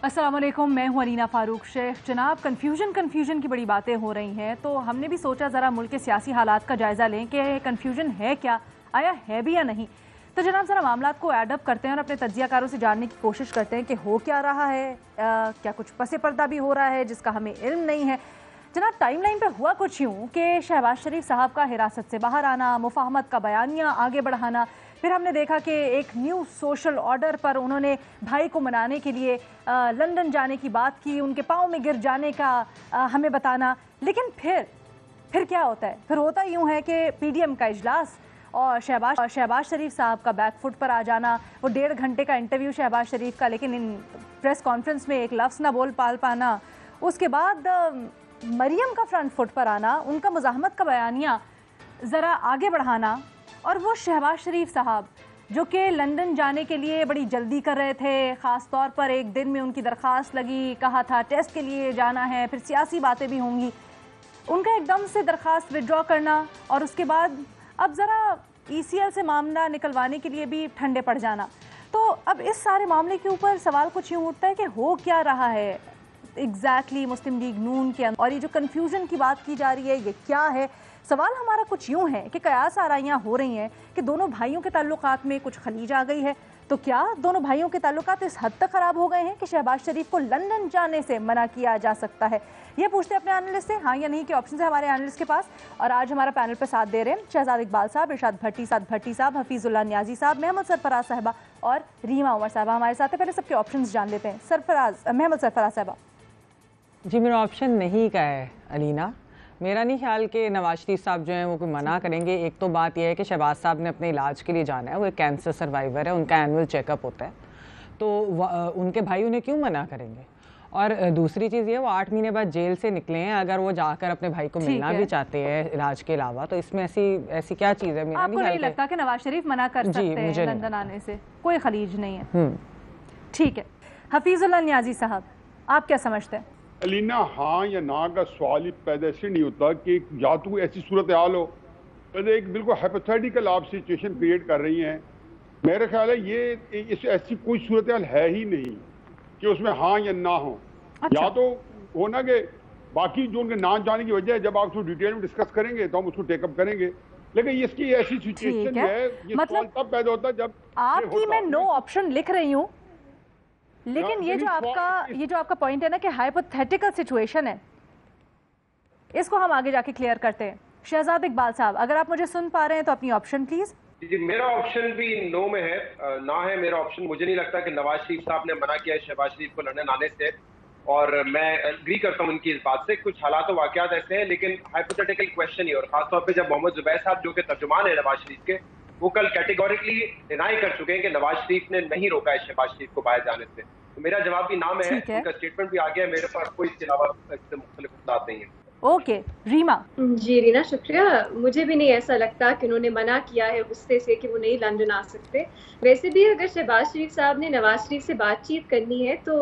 अस्सलाम वालेकुम, मैं हूं अलीना फारूक शेख। जनाब, कन्फ्यूजन की बड़ी बातें हो रही हैं, तो हमने भी सोचा ज़रा मुल्क के सियासी हालात का जायज़ा लें कि कन्फ्यूजन है क्या, आया है भी या नहीं। तो जनाब ज़रा मामलात को एडअप करते हैं और अपने तज्जियाकारों से जानने की कोशिश करते हैं कि हो क्या रहा है, क्या कुछ पसे पर्दा भी हो रहा है जिसका हमें इल्म नहीं है। जनाब, टाइमलाइन पे हुआ कुछ यूँ कि शहबाज शरीफ साहब का हिरासत से बाहर आना, मुफाहमत का बयानिया आगे बढ़ाना, फिर हमने देखा कि एक न्यू सोशल ऑर्डर पर उन्होंने भाई को मनाने के लिए लंदन जाने की बात की, उनके पाँव में गिर जाने का हमें बताना। लेकिन फिर क्या होता है? फिर होता यूँ है कि पीडीएम का इजलास और शहबाज शरीफ साहब का बैकफुट पर आ जाना, वो 1.5 घंटे का इंटरव्यू शहबाज शरीफ का, लेकिन इन प्रेस कॉन्फ्रेंस में एक लफ्ज़ ना बोल पाना। उसके बाद मरियम का फ्रंट फुट पर आना, उनका मुज़ाहमत का बयानिया ज़रा आगे बढ़ाना, और वो शहबाज शरीफ साहब जो कि लंदन जाने के लिए बड़ी जल्दी कर रहे थे, ख़ास तौर पर एक दिन में उनकी दरख्वास्त लगी, कहा था टेस्ट के लिए जाना है, फिर सियासी बातें भी होंगी, उनका एकदम से दरख्वास्त विड्रॉ करना, और उसके बाद अब ज़रा ECL से मामला निकलवाने के लिए भी ठंडे पड़ जाना। तो अब इस सारे मामले के ऊपर सवाल कुछ यूँ उठता है कि हो क्या रहा है एग्जैक्टली मुस्लिम लीग नून के अंदर, और ये जो कन्फ्यूज़न की बात की जा रही है ये क्या है। सवाल हमारा कुछ यूँ है कि कयास आराइयाँ हो रही हैं कि दोनों भाइयों के ताल्लुकात में कुछ खलीज आ गई है, तो क्या दोनों भाइयों के ताल्लुकात इस हद तक ख़राब हो गए हैं कि शहबाज शरीफ को लंदन जाने से मना किया जा सकता है? ये पूछते हैं अपने एनालिस्ट से, हाँ या नहीं के ऑप्शन है हमारे एनालिस्ट के पास। और आज हमारा पैनल पर साथ दे रहे हैं शहजाद इकबाल साहब, इरशाद भट्टी साहब, हफीजुल्लाह न्याजी साहब, महमूद सरफराज साहबा और रीमा उमर साहबा हमारे साथ है। पहले सबके ऑप्शन जान लेते हैं। महमूद सरफराज साहबा। जी, मेरा ऑप्शन नहीं का है अलीना। मेरा नहीं ख्याल कि नवाज शरीफ साहब जो हैं वो कोई मना करेंगे। एक तो बात यह है कि शहबाज साहब ने अपने इलाज के लिए जाना है, वो एक कैंसर सर्वाइवर है, उनका एनुअल चेकअप होता है, तो उनके भाई उन्हें क्यों मना करेंगे। और दूसरी चीज़ ये, वो 8 महीने बाद जेल से निकले हैं, अगर वो जाकर अपने भाई को मिलना भी चाहते हैं इलाज के अलावा, तो इसमें ऐसी क्या चीज़ है? मेरा आपको नहीं लगता कि नवाज शरीफ मना कर सकते हैं लंदन आने से? कोई खलीज नहीं है। ठीक है, हफीजुल्लाह न्याजी साहब, आप क्या समझते हैं? अलीना, हाँ या ना का सवाल ही पैदा इसलिए नहीं होता कि या तो ऐसी सूरत हाल हो, तो एक बिल्कुल हाइपोथेटिकल आप सिचुएशन क्रिएट कर रही हैं। मेरा ख्याल है ये ऐसी कोई सूरत हाल है ही नहीं कि उसमें हाँ या ना हो। अच्छा। या तो हो ना कि बाकी जो उनके ना जाने की वजह है, जब आप उसको डिटेल में डिस्कस करेंगे तो हम उसको टेकअप करेंगे, लेकिन इसकी ऐसी सिचुएशन है, ये मतलब तब पैदा होता है जब आपकी मैं नो ऑप्शन लिख रही हूँ, लेकिन ये जो आपका पॉइंट है ना कि हाइपोथेटिकल सिचुएशन है, इसको हम आगे जाके क्लियर करते हैं। शहजाद इकबाल साहब, अगर आप मुझे सुन पा रहे हैं तो अपनी ऑप्शन प्लीज। जी, मेरा ऑप्शन भी नो में है, ना है मेरा ऑप्शन। मुझे नहीं लगता कि नवाज शरीफ साहब ने मना किया है शहबाज शरीफ को लंदन आने से, और मैं एग्री करता हूँ उनकी इस बात से। कुछ हालात वाकयात ऐसे हैं, लेकिन हाइपोथेटिकल क्वेश्चन ही, और खासतौर पर जब मोहम्मद जुबैर साहब जो कि तर्जुमान है नवाज शरीफ के, वो कल कैटेगोरिकली डिनाई कर चुके हैं कि नवाज शरीफ ने नहीं रोका है शहबाज शरीफ को बाहर जाने से। तो मेरा जवाब भी नाम है, उनका स्टेटमेंट भी आ गया है, मेरे पास कोई इसके अलावा इससे मुख्तलिफ बात नहीं है। ओके, रीमा। जी रीना, शुक्रिया। मुझे भी नहीं ऐसा लगता कि उन्होंने मना किया है गुस्से से कि वो नहीं लंदन आ सकते। वैसे भी अगर शहबाज शरीफ साहब ने नवाज शरीफ से बातचीत करनी है तो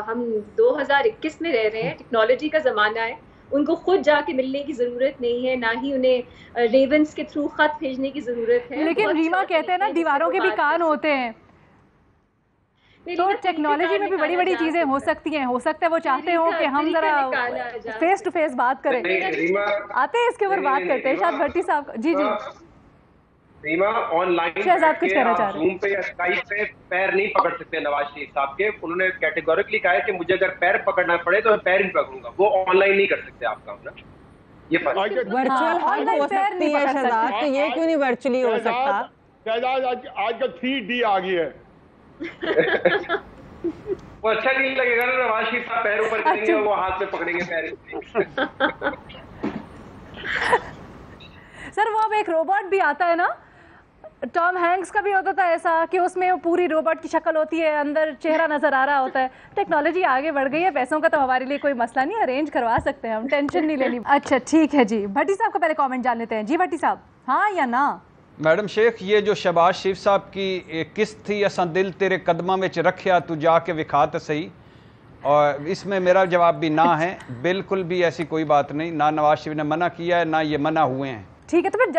हम 2021 में रह रहे हैं, टेक्नोलॉजी का ज़माना है, उनको खुद जाके मिलने की जरूरत नहीं है, ना ही उन्हें रेवेंस के थ्रू खत भेजने की जरूरत है। लेकिन रीमा कहते हैं ना दीवारों के भी कान होते हैं, तो टेक्नोलॉजी में भी बड़ी बड़ी चीजें हो सकती हैं। हो सकता है वो चाहते हो कि हम जरा फेस टू फेस बात करें। आते हैं इसके ऊपर बात करते हैं। इरशाद भट्टी साहब, जी जी। रीमा, ऑनलाइन शहजाद कुछ कहना चाह रहे हैं। जूम पे या स्काइप पे पैर नहीं पकड़ सकते नवाज शरीफ साहब के। उन्होंने कैटेगोरिकली कहा है कि मुझे अगर पैर पकड़ना पड़े तो मैं पैर नहीं पकड़ूंगा। वो ऑनलाइन नहीं कर सकते आप काम ना। ये वर्चुअल हो सकती है शहजाद, तो ये क्यों नहीं वर्चुअली हो सकता? शहजाद, आजकल 3D आ गई है। वो अच्छा नहीं लगेगा ना, नवाज शरीफ साहब पैर ऊपर करेंगे और वो हाथ में पकड़ेंगे पैर। सर, वो अब एक रोबोट भी आता है ना, टॉम हैंक्स का भी होता था ऐसा कि उसमें पूरी रोबोट की शक्ल होती है, अंदर चेहरा नजर आ रहा होता है। टेक्नोलॉजी आगे बढ़ गई है, पैसों का तो हमारे लिए कोई मसला नहीं, अरेंज करवा सकते हैं हम, टेंशन नहीं लेनी। अच्छा ठीक है जी, भट्टी साहब को पहले कमेंट जान लेते हैं। जी भट्टी साहब, हाँ या ना? मैडम शेख, ये जो शहबाज शरीफ साहब की किस्त थी, असा दिल तेरे कदमां में रखिया तू जाके विखा तो सही, और इसमें मेरा जवाब भी ना है। बिल्कुल भी ऐसी कोई बात नहीं, ना नवाज शरीफ ने मना किया है, ना ये मना हुए हैं। ठीक है, तो फिर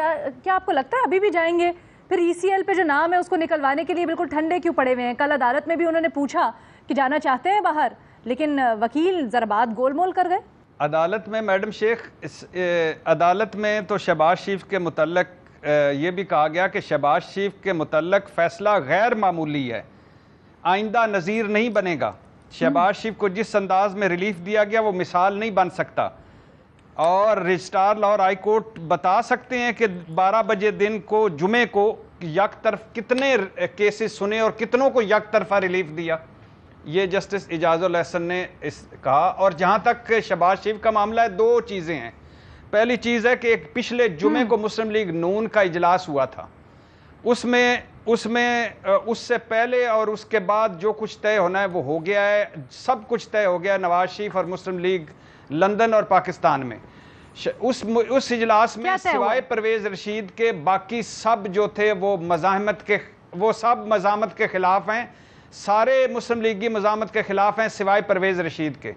क्या आपको लगता है अभी भी जाएंगे फिर ECL पे जो नाम है उसको निकलवाने के लिए बिल्कुल ठंडे क्यों पड़े हुए हैं? कल अदालत में भी उन्होंने पूछा कि जाना चाहते हैं बाहर, लेकिन वकील जरा बात गोलमोल कर गए। अदालत में मैडम शेख, अदालत में तो शहबाज शरीफ के मुतल्लक ये भी कहा गया कि शहबाज शरीफ के मुतल्लक फैसला गैर मामूली है, आइंदा नज़ीर नहीं बनेगा। शहबाज शरीफ को जिस अंदाज में रिलीफ दिया गया वो मिसाल नहीं बन सकता। और रजिस्ट्रार लाहौर हाई कोर्ट बता सकते हैं कि 12 बजे दिन को जुमे को यक तरफ कितने केसेस सुने और कितनों को यक तरफा रिलीफ दिया। ये जस्टिस इजाजुल हसन ने कहा। और जहाँ तक शहबाज शरीफ का मामला है, दो चीज़ें हैं। पहली चीज़ है कि एक पिछले जुमे को मुस्लिम लीग नून का इजलास हुआ था, उससे पहले और उसके बाद जो कुछ तय होना है वो हो गया है, सब कुछ तय हो गया है नवाज शरीफ और मुस्लिम लीग लंदन और पाकिस्तान में। उस इजलास में सिवाय परवेज रशीद के बाकी सब जो थे वो सब मज़ामत के खिलाफ हैं, सारे मुस्लिम लीगी मज़ामत के खिलाफ हैं सिवाय परवेज रशीद के।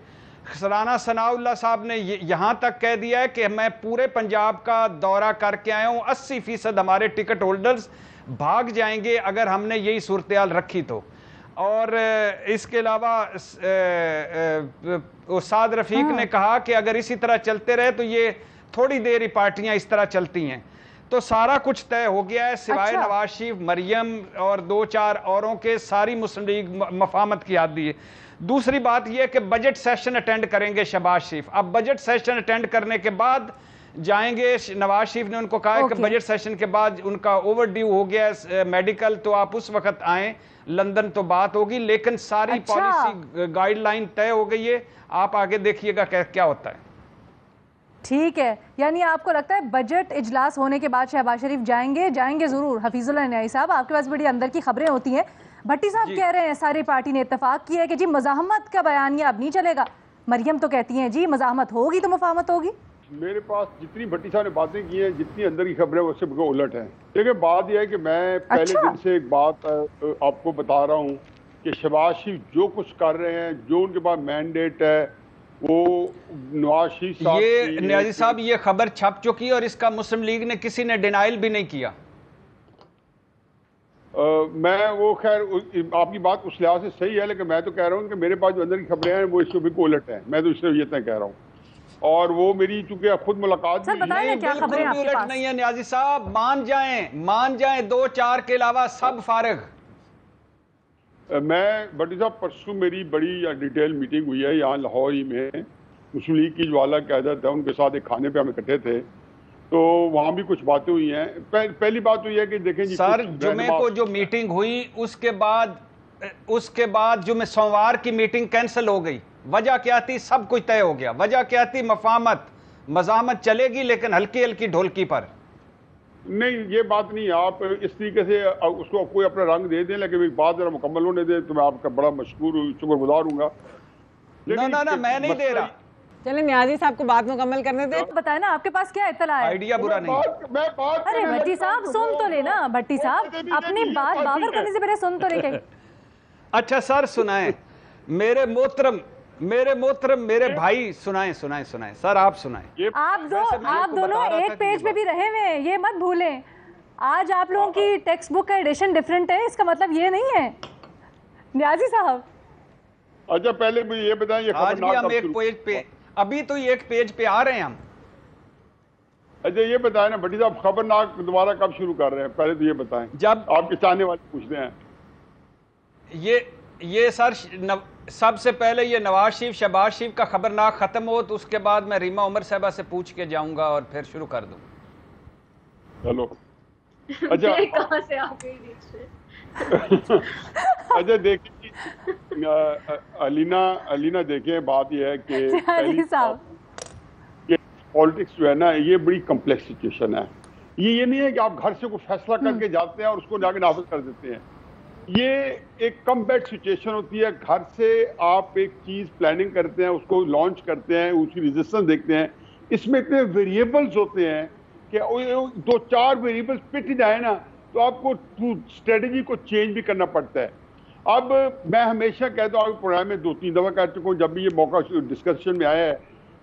राना सनाउल्लाह साहब ने यहाँ तक कह दिया है कि मैं पूरे पंजाब का दौरा करके आया हूँ, 80% हमारे टिकट होल्डर्स भाग जाएंगे अगर हमने यही सूरत हाल रखी तो। और इसके अलावा उस्ताद रफ़ीक ने कहा कि अगर इसी तरह चलते रहे तो ये थोड़ी देर ही पार्टियां इस तरह चलती हैं। तो सारा कुछ तय हो गया है सिवाय नवाज शरीफ, मरियम और 2-4 औरों के, सारी मुस्लिम लीग मफामत की आदी है। दूसरी बात यह कि बजट सेशन अटेंड करेंगे शहबाज शरीफ। अब बजट सेशन अटेंड करने के बाद जाएंगे, नवाज शरीफ ने उनको कहा है कि बजट सेशन के बाद उनका ओवरड्यू हो गया है मेडिकल, तो आप उस वक्त आएँ लंदन तो बात होगी, लेकिन सारी पॉलिसी गाइडलाइन तय हो गई है। आप आगे देखिएगा क्या होता है। ठीक है, यानी आपको लगता है बजट इजलास होने के बाद शहबाज शरीफ जाएंगे ज़रूर। हफीजुल्लाह न्याई साहब, आपके पास बड़ी अंदर की खबरें होती हैं। भट्टी साहब कह रहे हैं सारी पार्टी ने इत्तेफाक किया है कि जी मज़ाहमत का बयानिया अब नहीं चलेगा। मरियम तो कहती हैं जी मज़ाहमत होगी तो मुफाहमत होगी। मेरे पास जितनी भट्टी साहब ने बातें की हैं, जितनी अंदर की खबरें उससे बिल्कुल उलट है। देखिए बात यह है कि मैं पहले दिन से एक बात आपको बता रहा हूँ कि शहबाज शरीफ जो कुछ कर रहे हैं, जो उनके पास मैंडेट है, वो नवाज शरीफ साहब, ये न्याजी साहब ये खबर छप चुकी है और इसका मुस्लिम लीग ने किसी ने डिनाइल भी नहीं किया। मैं वो खैर आपकी बात उस लिहाज से सही है, लेकिन मैं तो कह रहा हूँ कि मेरे पास जो अंदर की खबरें हैं वो इससे बिल्कुल उलट है। मैं तो इससे ये तय कह रहा हूँ। और वो मेरी चूंकि खुद मुलाकात नहीं है न्याजी साहब, मान जाएं 2-4 के अलावा सब फारिग। मैं भट्टी साहब परसों मेरी बड़ी डिटेल मीटिंग हुई है यहाँ लाहौर ही में, मुस्लिम लीग की जो आला क़यादत है उनके साथ एक खाने पे हम इकट्ठे थे, तो वहाँ भी कुछ बातें हुई हैं। पहली बात तो यह है कि देखें जी सर, जुमे को जो मीटिंग हुई उसके बाद जुमे सोमवार की मीटिंग कैंसिल हो गई। वजह क्या थी? सब कुछ तय हो गया। वजह क्या थी? मज़ामत चलेगी लेकिन हल्की हल्की ढोलकी पर। नहीं, ये बात नहीं। आप इस तरीके से उसको कोई अपना रंग दे दें, लेकिन एक बात जरा मुकम्मल होने दें तो मैं आपका बड़ा शुक्रगुजार हूँगा। ना मैं नहीं दे रहा। चले न्याजी साहब को बात मुकम्मल करने दे। बताए ना आपके पास क्या इत्तला है? आइडिया बुरा नहीं। अरे भट्टी साहब सुन तो लेना। भट्टी साहब अपनी बात बावर करने से पहले सुन तो ले। अच्छा सर सुनाएं, मेरे मोहतरम मेरे भाई सुनाएं सर, आप सुनाएं। आप दोनों एक पेज पे भी रहे हुए हैं, ये मत भूलें। आज आप लोगों की टेक्स्ट बुक का एडिशन डिफरेंट है, इसका मतलब ये नहीं है न्याजी साहब। अच्छा पहले मुझे ये बताएं, ये आज भी हम एक पेज पे, अभी तो एक पेज पे आ रहे हैं हम। अच्छा ये बताएं ना भट्टी साहब, खबरनाक दोबारा कब शुरू कर रहे हैं? पहले तो ये बताएं, जब आपके चाहने वाले पूछते हैं। ये सर सबसे पहले ये नवाज शरीफ शहबाज शरीफ का खबरनाक खत्म हो तो उसके बाद मैं रीमा उमर साहबा से पूछ के जाऊंगा और फिर शुरू कर दूं। चलो अच्छा कहां से आ गई? अच्छा देखिए अलीना देखें, बात यह है कि पॉलिटिक्स जो है ना, ये बड़ी कम्प्लेक्स सिचुएशन है। ये नहीं है कि आप घर से कोई फैसला करके जाते हैं और उसको जाके नाफिज कर देते हैं। ये एक कम बैड सिचुएशन होती है। घर से आप एक चीज प्लानिंग करते हैं, उसको लॉन्च करते हैं, उसकी रेजिस्टेंस देखते हैं। इसमें इतने वेरिएबल्स होते हैं कि 2-4 वेरिएबल्स पिट जाए ना तो आपको स्ट्रेटजी को चेंज भी करना पड़ता है। अब मैं हमेशा कहता हूँ, प्रोग्राम में 2-3 दफा कह चुका हूँ, जब भी ये मौका डिस्कशन में आया है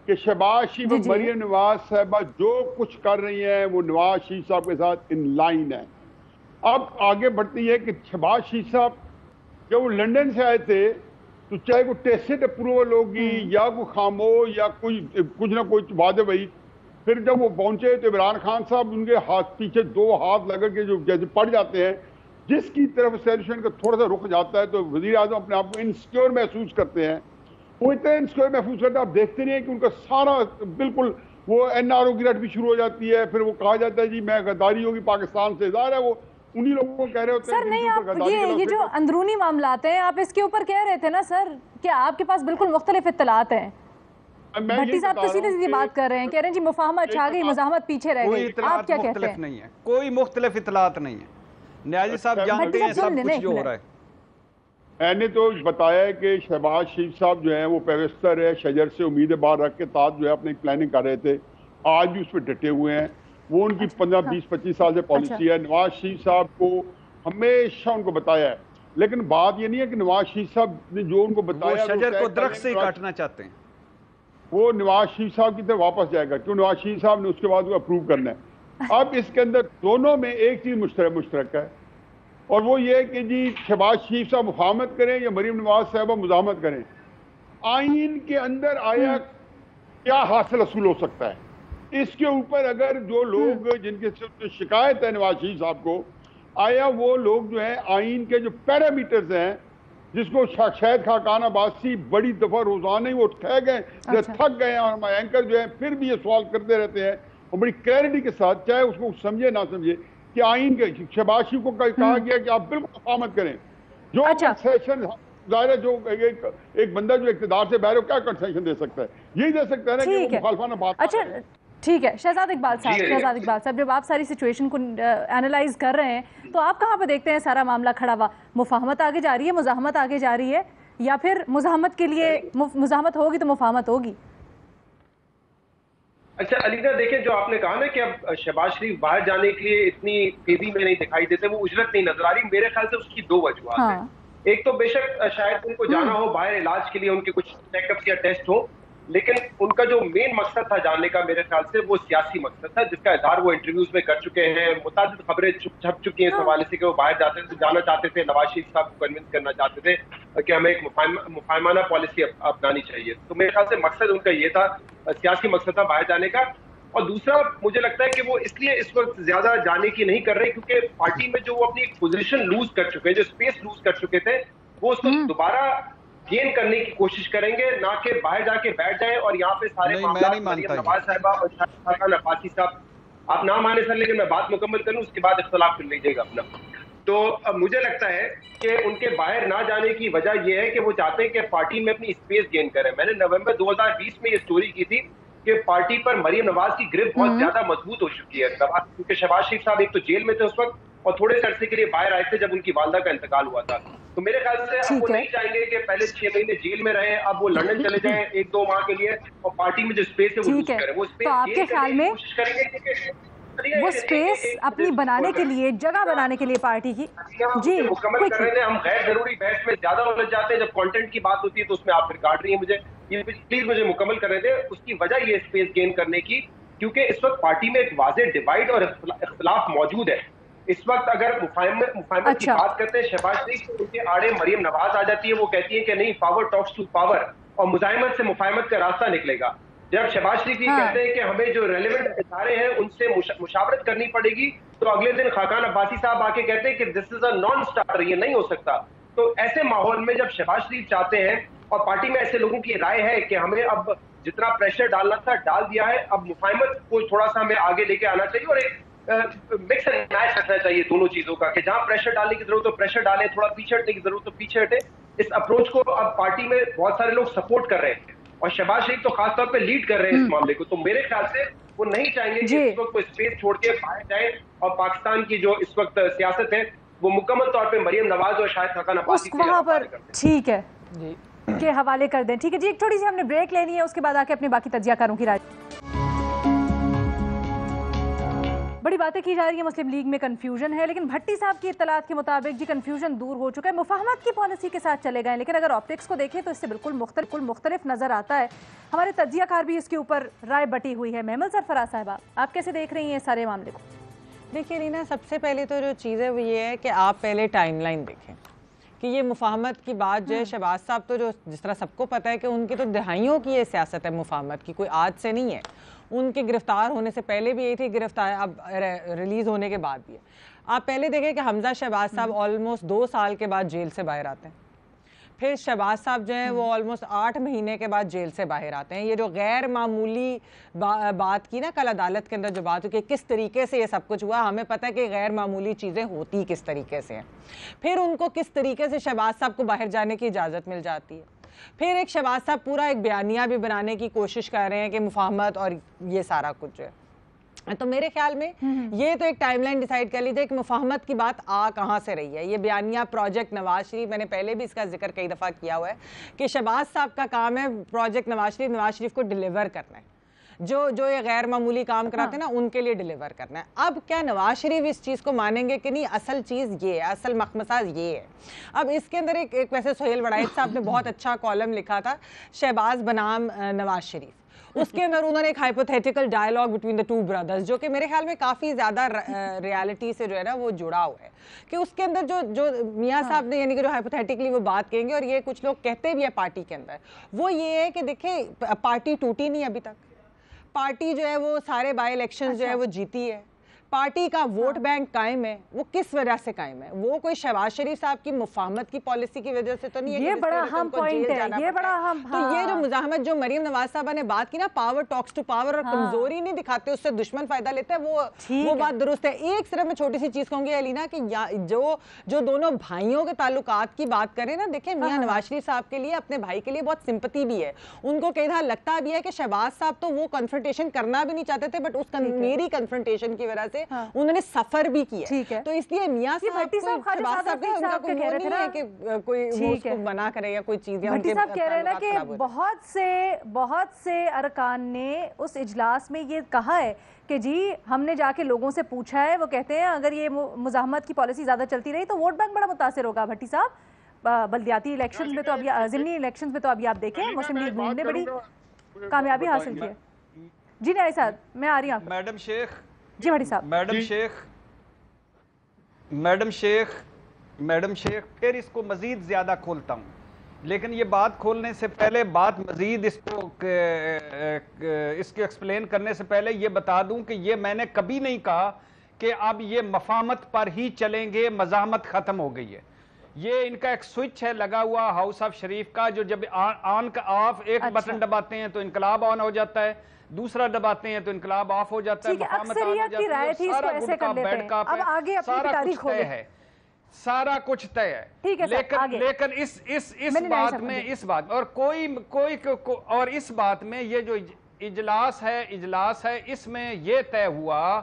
कि शहबाज शरीफ और मरियम नवाज साहबा जो कुछ कर रही हैं वो नवाज शरीफ साहब के साथ इन लाइन है। अब आगे बढ़ती है कि शहबाज शरीफ साहब जब वो लंदन से आए थे तो चाहे वो टेसिट अप्रूवल होगी या कोई खामोश या कुछ ना कुछ वादे वही, फिर जब वो पहुंचे तो इमरान खान साहब उनके हाथ पीछे 2 हाथ लगा के जो जैसे पड़ जाते हैं, जिसकी तरफ एस्टेब्लिशमेंट का थोड़ा सा रुख जाता है तो वजीर आजम अपने आप को इनसिक्योर महसूस करते हैं। वो इतना इनसिक्योर महसूस करते हैं, आप देखते नहीं है कि उनका सारा बिल्कुल वो NRO की रट भी शुरू हो जाती है। फिर वो कहा जाता है जी मैं गद्दारी होगी पाकिस्तान से, ज़ाहिर है वो उन्हीं लोगों को कह रहे होते हैं। सर नहीं, आप ये जो अंदरूनी मामलात हैं आप इसके ऊपर कह रहे थे ना सर, कि आपके पास बिल्कुल मुख्तलिफ इत्तलात हैं। भट्टी साहब तो सीधी सीधी बात कर रहे हैं, कह रहे हैं जी मुफाहमत छा गई, मुजाहमत पीछे रह गई। आप क्या कहते हैं? नहीं है, कोई मुख्तलिफ इत्तलात नहीं है। न्याजी साहब जानते हैं सब कुछ जो हो रहा है। मैंने तो बताया है कि शहबाज शरीफ साहब जो है वो पेवेस्टर है, शजर से उम्मीद बार रख के ताज जो है अपनी प्लानिंग कर रहे थे, आज भी उस पर डटे हुए हैं। वो उनकी 15, 20, 25 साल से पॉलिसी है। नवाज शरीफ साहब को हमेशा उनको बताया है, लेकिन बात ये नहीं है कि नवाज शरीफ साहब ने जो उनको बताया शजर को दरख्त से ही काटना चाहते हैं। वो नवाज शरीफ साहब की तरफ वापस जाएगा, क्यों नवाज शरीफ साहब ने उसके बाद वो अप्रूव करना है। अब इसके अंदर दोनों में एक चीज मुश्तरक है, और वो ये है कि जी शहबाज शरीफ साहब मुफाहमत करें या मरीम नवाज साहबा मुजाहमत करें, आइन के अंदर आया क्या हासिल असूल हो सकता है, इसके ऊपर अगर जो लोग जिनके शिकायत है नवाज शरीफ साहब को, आया वो लोग जो है आइन के जो पैरामीटर्स हैं, जिसको शायद खाकान अब्बासी बड़ी दफा रोजाना ही वो थक गए हैं, और हमारे एंकर जो है फिर भी ये सवाल करते रहते हैं और बड़ी क्लैरिटी के साथ, चाहे उसको समझे ना समझे, कि आइन के शहबाज शरीफ को कहा गया कि आप बिल्कुल मुफाहमत करें। जो कंसेशन ज़ाहिर है, जो एक बंदा जो इक़्तिदार से बाहर हो क्या कंसेशन दे सकता है, यही दे सकता है ना कि वो मुखालफाना बात। अच्छा ठीक है शहजाद इकबाल साहब, जब आप सारी सिचुएशन को एनालाइज कर रहे हैं तो आप कहाँ पे देखते हैं सारा मामला खड़ा हुआ? मुफाहमत आगे जा रही है, मुजाहमत आगे जा रही है, या फिर मुजाहमत के लिए मुजाहमत होगी तो मुफाहमत होगी? अच्छा अलीना, देखें जो आपने कहा ना कि अब शहबाज शरीफ बाहर जाने के लिए इतनी तेजी में नहीं दिखाई देते, वो उजरत नहीं नजर आ रही। मेरे ख्याल से उसकी 2 वजूहत हैं। एक तो बेशक शायद उनको जाना हो बाहर इलाज के लिए, उनके कुछ चेकअप या टेस्ट हो, लेकिन उनका जो मेन मकसद था जाने का मेरे ख्याल से वो सियासी मकसद था, जिसका इजहार वो इंटरव्यूज में कर चुके हैं। मुताबिक खबरें छप चुकी हैं इस हवाले से कि वो बाहर जाना चाहते थे, नवाज शरीफ साहब को कन्विंस करना चाहते थे कि हमें एक मुफाहमाना पॉलिसी अपनानी चाहिए। तो मेरे ख्याल से मकसद उनका ये था, सियासी मकसद था बाहर जाने का। और दूसरा मुझे लगता है कि वो इसलिए इस वक्त ज्यादा जाने की नहीं कर रहे क्योंकि पार्टी में जो वो अपनी पोजीशन लूज कर चुके हैं, जो स्पेस लूज कर चुके थे, वो उसको दोबारा गेन करने की कोशिश करेंगे, ना कि बाहर जाके बैठ जाए और यहाँ पे सारे नवाज साहिबा और खाकान अब्बासी साहब, आप ना माने सर लेकिन मैं बात मुकम्मल करूं उसके बाद इख्तलाफ कर लीजिएगा अपना। तो अब मुझे लगता है कि उनके बाहर ना जाने की वजह यह है कि वो चाहते हैं कि पार्टी में अपनी स्पेस गेन करें। मैंने नवंबर 2020 में ये स्टोरी की थी कि पार्टी पर मरीम नवाज की ग्रिप बहुत ज्यादा मजबूत हो चुकी है, क्योंकि शहबाज शरीफ साहब एक तो जेल में थे उस वक्त और थोड़े अरसे के लिए बाहर आए थे जब उनकी वालदा का इंतकाल हुआ था। तो मेरे ख्याल से अब वो नहीं चाहेंगे कि पहले 6 महीने जेल में रहे, अब वो लंदन चले जाएं 1-2 माह के लिए और पार्टी में जो स्पेस है वो यूज करें। वो स्पेस आपके ख्याल में कोशिश करेंगे वो स्पेस अपनी बनाने के लिए, जगह बनाने के लिए पार्टी की जी मुकम्मल कर रहे थे। हम गैर जरूरी बहस में ज्यादा उलझ जाते हैं, जब कंटेंट की बात होती है तो उसमें आप फिर काट रही हैं मुझे। ये प्लीज मुझे मुकम्मल कर रहे थे। उसकी वजह ये स्पेस गेन करने की, क्योंकि इस वक्त पार्टी में एक वाज़ेह डिवाइड और इख्तिलाफ मौजूद है। इस वक्त अगर मुफाहमत की बात करते हैं, शहबाज शरीफ उनके आड़े मरीम नवाज आ जाती है, वो कहती है कि नहीं, पावर टॉक्स टू पावर और मुजाहिमत से मुफाहमत का रास्ता निकलेगा। जब शहबाज शरीफ ये कहते हैं कि हमें जो रेलेवेंट इदारे हैं उनसे मुशावरत करनी पड़ेगी, तो अगले दिन खाकान अब्बासी साहब आके कहते हैं कि this is a non starter, ये नहीं हो सकता। तो ऐसे माहौल में जब शहबाज शरीफ चाहते हैं और पार्टी में ऐसे लोगों की राय है कि हमें अब जितना प्रेशर डालना था डाल दिया है, अब मुफाहमत को थोड़ा सा हमें आगे लेके आना चाहिए और एक मिक्स एंड मैच रखना चाहिए दोनों चीजों का, कि जहां प्रेशर डालने की जरूरत हो प्रेशर डालें, थोड़ा पीछे हटने की जरूरत हो पीछे हटे। इस अप्रोच को अब पार्टी में बहुत सारे लोग सपोर्ट कर रहे हैं और शहबाज शरीफ तो खासतौर पे लीड कर रहे हैं इस मामले को। तो मेरे ख्याल से वो नहीं चाहेंगे कि इस वक्त कोई स्पेस छोड़ के बाहर जाए और पाकिस्तान की जो इस वक्त सियासत है वो मुकम्मल तौर पे मरीम नवाज और शाहिद खाकान अब्बासी वहां पर ठीक है के हवाले कर दें। ठीक है जी, एक थोड़ी सी हमने ब्रेक लेनी है, उसके बाद आके अपनी बाकी तज्जियाकारों की राय। बड़ी बातें की जा रही है, मुस्लिम लीग में कंफ्यूजन है, लेकिन भट्टी साहब की इत्तलात के मुताबिक जी कंफ्यूजन दूर हो चुका है, मुफाहमत की पॉलिसी के साथ चले गए। लेकिन अगर ऑप्टिक्स को देखें तो इससे बिल्कुल मुख्तलिफ नजर आता है। हमारे तज्जियाकार भी इसके ऊपर राय बटी हुई है। महमल सरफराज साहबा, आप कैसे देख रही हैं इस सारे मामले को? देखिए रीना, सबसे पहले तो जो चीज़ है वो ये है कि आप पहले टाइमलाइन देखें कि ये मुफाहमत की बात जो है, शहबाज साहब तो जो जिस तरह सबको पता है कि उनकी तो दहाइयों की ये सियासत है मुफाहमत की, कोई आज से नहीं है। उनके गिरफ्तार होने से पहले भी यही थी, गिरफ्तार अब रिलीज़ होने के बाद भी है। आप पहले देखें कि हमजा शहबाज साहब ऑलमोस्ट 2 साल के बाद जेल से बाहर आते हैं, फिर शहबाज साहब जो हैं वो ऑलमोस्ट 8 महीने के बाद जेल से बाहर आते हैं। ये जो गैर मामूली बात की ना कल अदालत के अंदर जो बात हुई कि किस तरीके से ये सब कुछ हुआ, हमें पता है कि गैर मामूली चीज़ें होती किस तरीके से हैं। फिर उनको किस तरीके से शहबाज साहब को बाहर जाने की इजाज़त मिल जाती है। फिर एक शहबाज साहब पूरा एक बयानिया भी बनाने की कोशिश कर रहे हैं कि मुफाहमत और ये सारा कुछ जो है। तो मेरे ख्याल में ये तो एक टाइमलाइन डिसाइड कर लीजिए कि मुफाहमत की बात आ कहाँ से रही है। ये बयानिया प्रोजेक्ट नवाज शरीफ, मैंने पहले भी इसका जिक्र कई दफ़ा किया हुआ है कि शहबाज साहब का काम है प्रोजेक्ट नवाज शरीफ को डिलीवर करना है, जो ये गैर मामूली काम कराते हैं ना उनके लिए डिलीवर करना है। अब क्या नवाज शरीफ इस चीज़ को मानेंगे कि नहीं, असल चीज़ ये है, असल मखमसा ये है। अब इसके अंदर एक वैसे सोहेल वड़ाइद साहब ने बहुत अच्छा कॉलम लिखा था, शहबाज बनाम नवाज शरीफ। उसके अंदर उन्होंने एक hypothetical dialogue between the two brothers, जो कि मेरे ख्याल में काफ़ी ज़्यादा रियलिटी से जो है ना वो जुड़ा हुआ है, कि उसके अंदर जो मियाँ साहब ने यानी कि जो हाइपोथेटिकली वो बात कहेंगे, और ये कुछ लोग कहते भी है पार्टी के अंदर, वो ये है कि देखिए पार्टी टूटी नहीं अभी तक, पार्टी जो है वो सारे बाई इलेक्शन जो है वो जीती है, पार्टी का वोट बैंक कायम है। वो किस वजह से कायम है? वो कोई शहबाज शरीफ साहब की मुफाहमत की पॉलिसी की वजह से तो नहीं है। ये बड़ा अहम पॉइंट है, ये बड़ा अहम। तो ये जो मुजाहमत जो मरीम नवाज साहबा ने बात की ना, पावर टॉक्स टू पावर, और कमजोरी नहीं दिखाते उससे दुश्मन फायदा लेता है, वो बात दुरुस्त है। एक सिर्फ मैं छोटी सी चीज कहूंगी अलीना कि जो दोनों भाइयों के ताल्लुकात की बात करें ना, देखें मियां नवाज शरीफ साहब के लिए, अपने भाई के लिए बहुत सिंपति भी है, उनको कई बार लगता भी है कि शहबाज साहब तो वो कन्फ्रंटेशन करना भी नहीं चाहते थे, बट उस मेरी कन्फ्रंटेशन की वजह से उन्होंने सफर भी किया। ठीक है, तो इसलिए मियां साहब उनका कोई वो नहीं है कि कोई वो उसको मना करे या कोई चीज। भट्टी साहब कह रहे हैं ना कि बहुत से अरकान ने उस इजलास में ये कहा है कि जी हमने जाके लोगों से पूछा है, वो कहते हैं अगर ये मुजाहमत की पॉलिसी ज्यादा चलती रही तो वोट बैंक बड़ा मुतासिर होगा। भट्टी साहब, बल्दियाती इलेक्शंस में तो अभी, ज़िमनी इलेक्शंस में तो अभी आप देखें मुस्लिम लीग नून ने बड़ी कामयाबी हासिल की है। जी नहीं साहब, मैं आ रही हूँ। मैडम शेख जी भट्टी साहब। मैडम शेख फिर इसको मजीद ज्यादा खोलता हूँ, लेकिन ये बात खोलने से पहले, बात मजीद इसको एक्सप्लेन करने से पहले ये बता दूं कि ये मैंने कभी नहीं कहा कि अब ये मफाहमत पर ही चलेंगे, मज़ाहमत खत्म हो गई है। ये इनका एक स्विच है लगा हुआ हाउस ऑफ शरीफ का, जो जब ऑन का ऑफ, एक बटन दबाते हैं तो इनकलाब ऑन हो जाता है, दूसरा दबाते हैं तो इनकलाब ऑफ हो जाता है, अक्सरियत की राय थी, इसको ऐसे कर लेते हैं। अब आगे अपनी तारीख खोलें। है, सारा कुछ तय है। ठीक है, लेकिन इस बात और और इस बात में ये जो इजलास है इसमें ये तय हुआ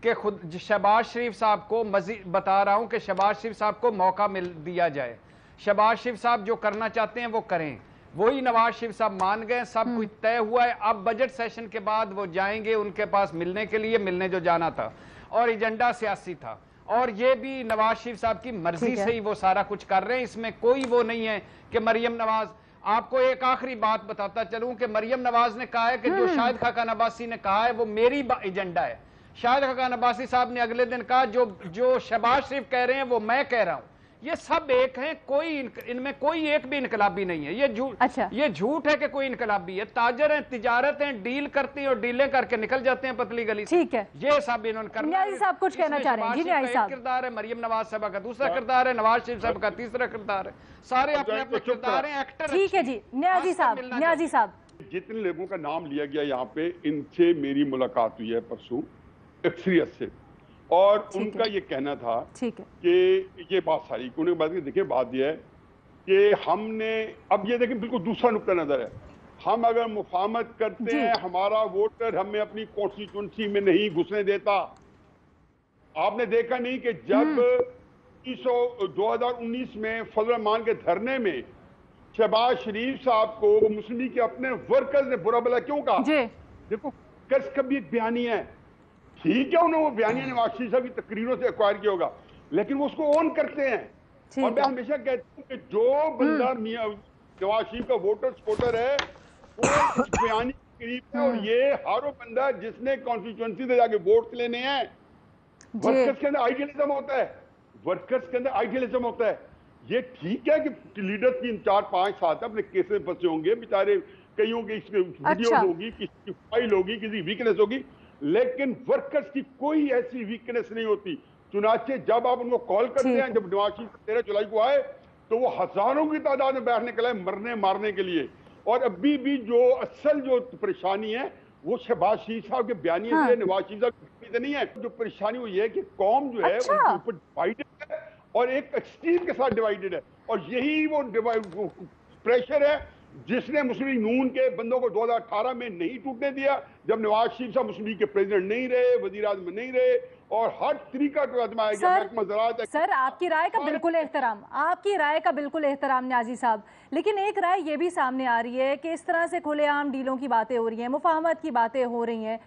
कि खुद शहबाज शरीफ साहब को, मजीद बता रहा हूं कि शहबाज शरीफ साहब को मौका मिल दिया जाए, शहबाज शरीफ साहब जो करना चाहते हैं वो करें, वही नवाज शरीफ साहब मान गए, सब कुछ तय हुआ है। अब बजट सेशन के बाद वो जाएंगे उनके पास मिलने के लिए, मिलने जो जाना था, और एजेंडा सियासी था, और ये भी नवाज शरीफ साहब की मर्जी से ही वो सारा कुछ कर रहे हैं। इसमें कोई वो नहीं है कि मरियम नवाज, आपको एक आखिरी बात बताता चलूं कि मरियम नवाज ने कहा है कि जो शाहिद खाकान अब्बासी ने कहा है वो मेरी एजेंडा है। शाहिद खाकान अब्बासी साहब ने अगले दिन कहा जो शहबाज शरीफ कह रहे हैं वो मैं कह रहा हूं। ये सब एक हैं, कोई इनमें कोई एक भी इनकलाबी नहीं है। ये झूठ, अच्छा। ये झूठ है कि कोई इनकलाबी है। ताजर हैं, तिजारत हैं, डील करती हैं और डीलें करके निकल जाते हैं पतली गली से। ठीक है, ये सब इन्होंने करना है। साहब कुछ कहना चाह रहे हैं। जी न्याजी साहब, किरदार है, मरियम नवाज साहब का दूसरा किरदार है, नवाज शरीफ साहब का तीसरा किरदार है, सारे अपने अपने किरदार हैं, एक्टर। ठीक है जी न्याजी साहब, जितने लोगों का नाम लिया गया यहाँ पे, इनसे मेरी मुलाकात हुई है परसों अक्सरियत से, और उनका ये कहना था कि ये बात सारी उन्होंने बात की। देखिए बात यह है कि हमने अब ये देखिए बिल्कुल दूसरा नुक्ता नजर है। हम अगर मुफाहमत करते हैं, हमारा वोटर हमें अपनी कॉन्स्टिट्यूंसी में नहीं घुसने देता। आपने देखा नहीं कि जब 2019 में फजल रहमान के धरने में शहबाज शरीफ साहब को मुस्लिम लीग के अपने वर्कर्स ने बुरा भला क्यों कहा? देखो कस कभी एक बयानी है, ठीक है, उन्होंने वो बयानिया नवाज शरीफ साहब की तकरीरों से एक्वायर किया होगा, लेकिन वो उसको ऑन करते हैं। और मैं हमेशा कहता हूँ कि जो बंदा नवाज शरीफ का वोटर सपोर्टर है वो इस बयानी के करीब है, और ये हर वो बंदा जिसने कॉन्स्टिट्यूंसी से जाके वोट लेने हैं वर्कर्स के अंदर आइडियलिज्म होता है, वर्कर्स के अंदर आइडियलिज्म होता है। ये ठीक है कि लीडर्स 3-4-5 साल अपने केसेस फंसे होंगे बेचारे, कईयों की वीडियोस होगी, किसी की फाइल होगी, किसी वीकनेस होगी, लेकिन वर्कर्स की कोई ऐसी वीकनेस नहीं होती। चुनाचे जब आप उनको कॉल करते हैं, जब नवाज शरीफ 13 जुलाई को आए तो वो हजारों की तादाद में बाहर निकला है मरने मारने के लिए। और अभी भी जो असल जो परेशानी है वो शहबाज शरीफ साहब के बयानी से, नवाज शरीफ साहब से नहीं है। जो परेशानी वो ये है कि कौम जो है उनके ऊपर डिवाइडेड है और एक एक्सट्रीम के साथ डिवाइडेड है, और यही वो प्रेशर है जिसने मुस्लिम लीग नून के बंदों को 2018 में नहीं टूटने दिया, जब नवाज शरीफ साहब मुस्लिम लीग के प्रेसिडेंट नहीं रहे, वजीर आज़म नहीं रहे, और हर तरीका तो आजमाया गया। सर आपकी राय का बिल्कुल एहतराम, आपकी राय का बिल्कुल एहतराम न्याजी साहब, लेकिन एक राय ये भी सामने आ रही है कि इस तरह से खुलेआम डीलों की बातें हो रही हैं, मुफाहमत की बातें हो रही हैं,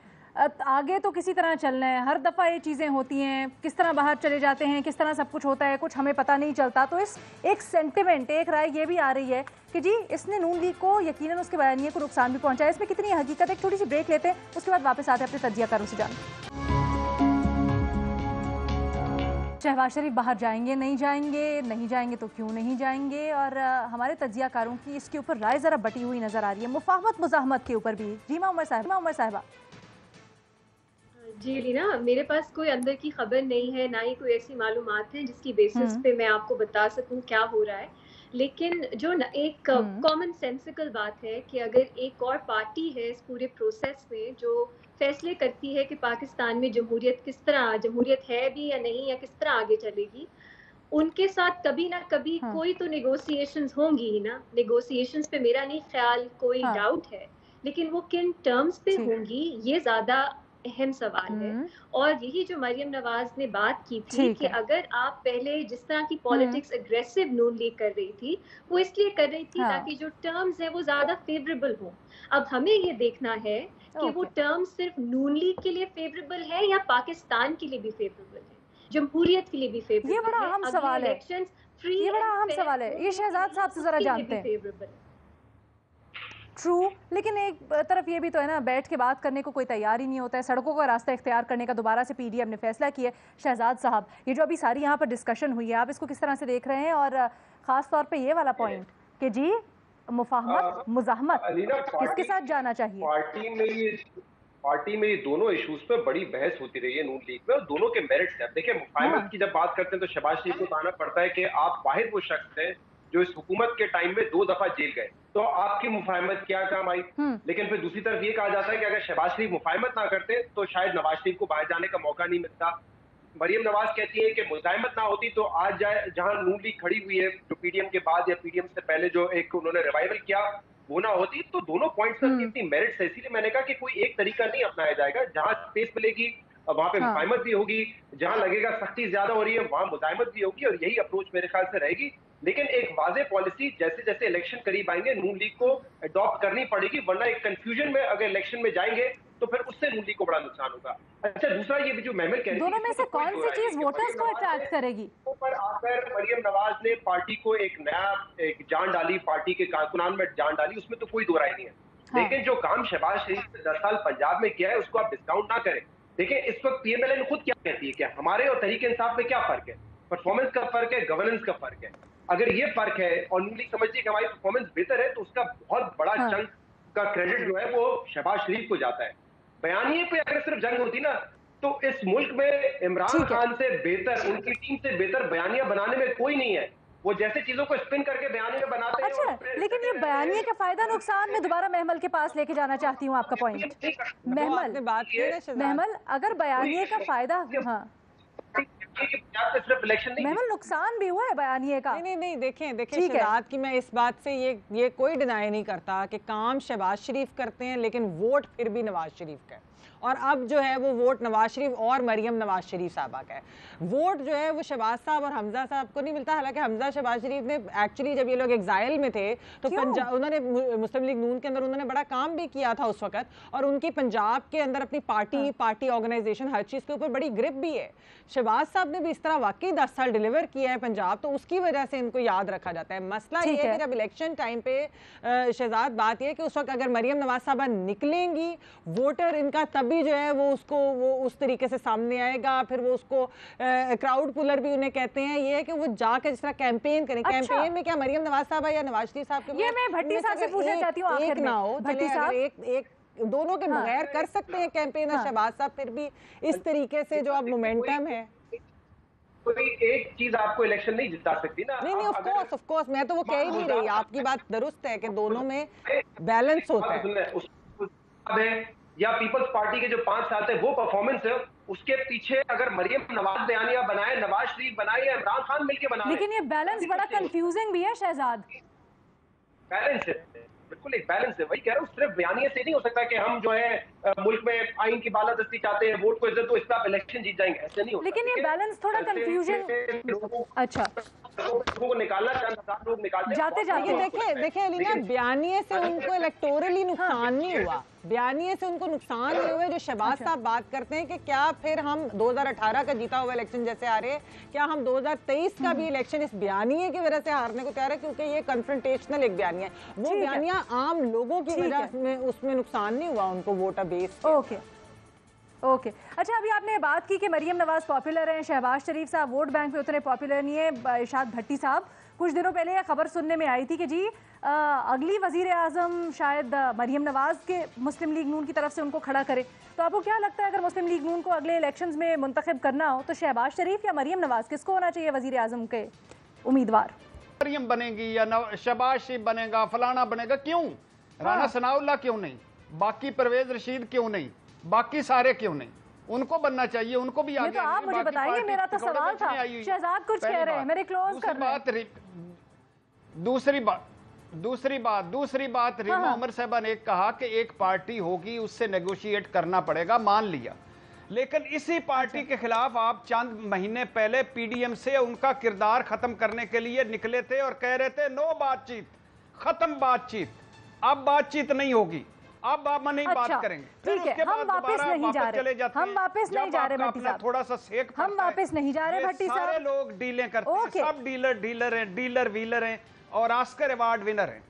आगे तो किसी तरह चलना है, हर दफ़ा ये चीज़ें होती हैं, किस तरह बाहर चले जाते हैं, किस तरह सब कुछ होता है, कुछ हमें पता नहीं चलता। तो इस एक सेंटिमेंट, एक राय ये भी आ रही है कि जी इसने नून लीग को यकीनन उसके बयानिए को नुकसान भी पहुंचाया। इसमें कितनी हकीकत है? एक छोटी सी ब्रेक लेते हैं, उसके बाद वापस आते हैं अपने तज्जियाकारों से जान। शहबाज शरीफ बाहर जाएंगे नहीं जाएंगे, नहीं जाएंगे तो क्यों नहीं जाएंगे, और हमारे तज्जियाकारों की इसके ऊपर राय ज़रा बटी हुई नज़र आ रही है, मुफाहमत मुज़ाहमत के ऊपर भी। रीमा उमर साहिबा। जी लीना, मेरे पास कोई अंदर की खबर नहीं है, ना ही कोई ऐसी मालूमात है जिसकी बेसिस पे मैं आपको बता सकूं क्या हो रहा है। लेकिन जो एक कॉमन सेंसिकल बात है कि अगर एक और पार्टी है इस पूरे प्रोसेस में जो फैसले करती है कि पाकिस्तान में जमहूरियत है भी या नहीं, या किस तरह आगे चलेगी, उनके साथ कभी ना कभी कोई तो नेगोशिएशंस होंगी ही ना। नेगोशिएशंस पे मेरा नहीं ख्याल कोई डाउट है, लेकिन वो किन टर्म्स पे होंगी ये ज्यादा अहम सवाल है। और यही जो मरियम नवाज ने बात की थी कि अगर आप पहले जिस तरह की पॉलिटिक्स अग्रेसिव नून लीग कर रही थी, वो इसलिए कर रही थी ताकि जो टर्म्स है वो ज्यादा फेवरेबल हो। अब हमें ये देखना है कि वो टर्म्स सिर्फ नून लीग के लिए फेवरेबल है या पाकिस्तान के लिए भी फेवरेबल है, जमहूरियत के लिए भी फेवरेबल है। ये बड़ा अहम सवाल है, ये बड़ा अहम सवाल है, ये शहजाद साहब से जरा जानते हैं। ट्रू, लेकिन एक तरफ ये भी तो है ना, बैठ के बात करने को कोई तैयार ही नहीं होता है, सड़कों का रास्ता इख्तियार करने का दोबारा से पीडीएम ने फैसला किया। शहजाद साहब, ये जो अभी सारी यहाँ पर डिस्कशन हुई है, आप इसको किस तरह से देख रहे हैं, और ख़ास तौर पे ये वाला पॉइंट कि जी मुफाहमत मुज़ाहमत किसके साथ जाना चाहिए? पार्टी में ये दोनों इश्यूज पे बड़ी बहस होती रही है नून लीग में, और दोनों के मेरिट्स हैं। देखिए, मुफाहमत की जब बात करते हैं तो शहबाज शरीफ को बताना पड़ता है कि आप वाहिद वो शख्स हैं जो इस हुकूमत के टाइम में 2 दफा जेल गए, तो आपकी मुफाहमत क्या काम आई। लेकिन फिर दूसरी तरफ ये कहा जाता है कि अगर शहबाज शरीफ मुफाहमत ना करते तो शायद नवाज शरीफ को बाहर जाने का मौका नहीं मिलता। मरियम नवाज कहती है कि मुजाहिमत ना होती तो आज जहां नून लीग खड़ी हुई है, जो पीडीएम के बाद या पीडीएम से पहले जो एक उन्होंने रिवाइवल किया, वो ना होती। तो दोनों पॉइंट्स की इतनी मेरिट्स है, इसीलिए मैंने कहा कि कोई एक तरीका नहीं अपनाया जाएगा। जहां स्पेस मिलेगी वहां पे मुफाहमत भी होगी, जहां लगेगा सख्ती ज्यादा हो रही है वहां मुजाहिमत भी होगी, और यही अप्रोच मेरे ख्याल से रहेगी। लेकिन एक वाज़ेह पॉलिसी जैसे जैसे इलेक्शन करीब आएंगे नून लीग को अडॉप्ट करनी पड़ेगी, वरना एक कंफ्यूजन में अगर इलेक्शन में जाएंगे तो फिर उससे नून लीग को बड़ा नुकसान होगा। अच्छा, दूसरा ये भी जो महमल कह रही है, दोनों में से कौन सी चीज वोटर्स को अट्रैक्ट करेगी? पर आकर मरियम नवाज ने पार्टी को एक जान डाली, पार्टी के कारकुनान में जान डाली, उसमें तो कोई दो राय नहीं है। लेकिन जो काम शहबाज शरीफ ने 10 साल पंजाब में किया है उसको आप डिस्काउंट ना करें। देखिए, इस वक्त पीएमएलएन खुद क्या कहती है कि हमारे और तहरीक इंसाफ में क्या फर्क है? परफॉर्मेंस का फर्क है, गवर्नेंस का फर्क है। अगर ये फर्क है और नून लीग समझती है कि हमारी परफॉर्मेंस बेहतर है, तो उसका बहुत बड़ा चंक का क्रेडिट जो है वो शहबाज शरीफ को जाता है। बयानिए पे अगर सिर्फ जंग होती ना, तो इस मुल्क में इमरान खान से बेहतर, उनकी टीम से बेहतर बयानिया बनाने में कोई नहीं है। वो जैसे चीजों को स्पिन करके बयानिया बनाते हैं। अच्छा, लेकिन ये बयानिए का फायदा नुकसान में दोबारा महमल के पास लेके जाना चाहती हूँ आपका पॉइंट। महमल, अगर बयानिए का फायदा, हाँ सिर्फ इलेक्शन नहीं, महमल नुकसान भी हुआ है बयानिए का। नहीं, देखें शहजाद की मैं इस बात से ये कोई डिनाई नहीं करता कि काम शहबाज शरीफ करते हैं, लेकिन वोट फिर भी नवाज शरीफ का है। और अब जो है वो वोट नवाज शरीफ और मरियम नवाज शरीफ साहबा का है। वोट जो है वो शहबाज साहब और हमजा साहब को नहीं मिलता। हालांकि हमजा शहबाज शरीफ ने एक्चुअली जब ये लोग एग्जाइल में थे तो पंजाब, उन्होंने मुस्लिम लीग नून के अंदर उन्होंने बड़ा काम भी किया था उस वक्त, और उनकी पंजाब के अंदर अपनी पार्टी ऑर्गेनाइजेशन हर चीज़ के ऊपर बड़ी ग्रिप भी है। शहबाज साहब ने भी इस तरह वाकई 10 साल डिलीवर किया है पंजाब, तो उसकी वजह से इनको याद रखा जाता है। मसला ये है कि जब इलेक्शन टाइम पे शहजाद बात यह कि उस वक्त अगर मरियम नवाज साहबा निकलेंगी, वोटर इनका तब तभी जो है वो उसको वो उस तरीके से सामने आएगा, फिर वो उसको क्राउड पुलर भी उन्हें कहते हैं। ये है कि वो जाकर जिस तरह कैंपेन करें। अच्छा। कैंपेन में क्या मरियम नवाज साहब या नवाज शरीफ साहब के ये मैं भट्टी साहब से पूछना चाहती हूँ आखिर में। ना हो, भट्टी साहब एक दोनों के बगैर कर सकते हैं कैंपेन। और शहबाज साहब फिर भी इस तरीके से जो अब मोमेंटम है, कोई एक चीज आपको इलेक्शन नहीं जिता सकती ना। नहीं ऑफ कोर्स मैं तो वो कह ही नहीं रही, आपकी बात दुरुस्त है कि दोनों में बैलेंस होता है। या पीपल्स पार्टी के जो 5 साल थे वो परफॉर्मेंस है, उसके पीछे अगर मरियम नवाज बयानिया बनाए, नवाज शरीफ बनाए या इमरान खान मिलके बनाए, लेकिन ये बैलेंस बड़ा कंफ्यूजिंग भी है शहजाद। बैलेंस है, बिल्कुल एक बैलेंस है। वही कह रहा हूँ, सिर्फ बयानिया से नहीं हो सकता कि हम जो है मुल्क में आइन की बालादस्ती चाहते हैं, वोट को इज्जत दो, इसलिए आप इलेक्शन जीत जाएंगे, ऐसे नहीं होता। लेकिन ये बैलेंस थोड़ा कंफ्यूजन। अच्छा, लोगों को निकालना, चंद हजार लोग निकालते जाते जाते देखे अलीना, बयानिए से उनको इलेक्टोरली नुकसान नहीं हुआ, बयानिए से उनको नुकसान नहीं हुए। जो शहबाज साहब बात करते हैं कि क्या फिर हम 2018 का जीता हुआ इलेक्शन जैसे आ रहे हैं, क्या हम 2023 का भी इलेक्शन इस बयानिए की वजह से हारने को तैयार है, क्योंकि ये कन्फ्रंटेशनल एक बयानिया है। वो बयानिया आम लोगों की वजह में उसमें नुकसान नहीं हुआ उनको वोटर बेस। ओके। अच्छा, अभी आपने बात की कि मरियम नवाज पॉपुलर हैं, शहबाज शरीफ साहब वोट बैंक में उतने पॉपुलर नहीं है। इरशाद भट्टी साहब, कुछ दिनों पहले यह खबर सुनने में आई थी कि जी अगली वजीर आजम शायद मरियम नवाज के मुस्लिम लीग नून की तरफ से उनको खड़ा करे। तो आपको क्या लगता है, अगर मुस्लिम लीग नून को अगले इलेक्शंस में मुंतखब करना हो तो शहबाज शरीफ या मरियम नवाज, किसको होना चाहिए वजीर आजम के उम्मीदवार? मरियम बनेगी या शहबाज शरीफ बनेगा, फलाना बनेगा, क्यों? राना सनाउल्लाह क्यों नहीं? बाकी परवेज रशीद क्यों नहीं? बाकी सारे क्यों नहीं? उनको बनना चाहिए, उनको भी आगे। तो आप मुझे बताइए, मेरा तो सवाल था। शहजाद कुछ कह रहे हैं, मेरे क्लोज कर रहे हैं। दूसरी बात रीमा उमर साहबा ने कहा कि एक पार्टी होगी, उससे नेगोशिएट करना पड़ेगा, मान लिया। लेकिन इसी पार्टी के खिलाफ आप चंद महीने पहले पीडीएम से उनका किरदार खत्म करने के लिए निकले थे और कह रहे थे नो बातचीत, खत्म बातचीत, अब बातचीत नहीं होगी, अब आप नहीं बात करेंगे। ठीक है, हम वापस नहीं जा रहे, हम वापस नहीं जा रहे भट्टी साहब, थोड़ा सा सेक, हम वापस नहीं जा रहे भट्टी साहब। सारे लोग डीलें करते हैं, सब डीलर हैं, डीलर व्हीलर हैं और ऑस्कर अवार्ड विनर हैं।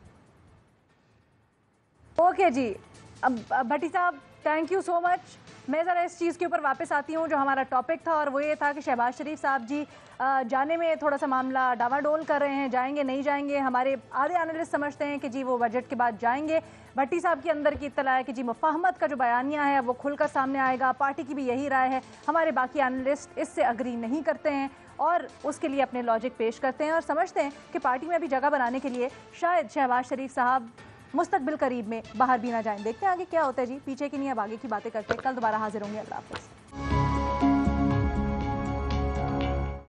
ओके जी, अब भट्टी साहब थैंक यू सो मच। मैं ज़रा इस चीज़ के ऊपर वापस आती हूँ जो हमारा टॉपिक था, और वो ये था कि शहबाज शरीफ साहब जी जाने में थोड़ा सा मामला डावाडोल कर रहे हैं, जाएंगे नहीं जाएंगे। हमारे आधे एनालिस्ट समझते हैं कि जी वो बजट के बाद जाएंगे। भट्टी साहब के अंदर की इत्तला है कि जी मुफाहमत का जो बयानिया है वो खुलकर सामने आएगा, पार्टी की भी यही राय है। हमारे बाकी एनालिस्ट इससे अग्री नहीं करते हैं और उसके लिए अपने लॉजिक पेश करते हैं और समझते हैं कि पार्टी में भी जगह बनाने के लिए शायद शहबाज शरीफ साहब मुस्तकबिल करीब में बाहर भी ना जाएं। देखते हैं आगे क्या होता है जी, पीछे की नहीं अब आगे की बातें करते हैं। कल दोबारा हाजिर होंगे। अल्लाह हाफ़िज़।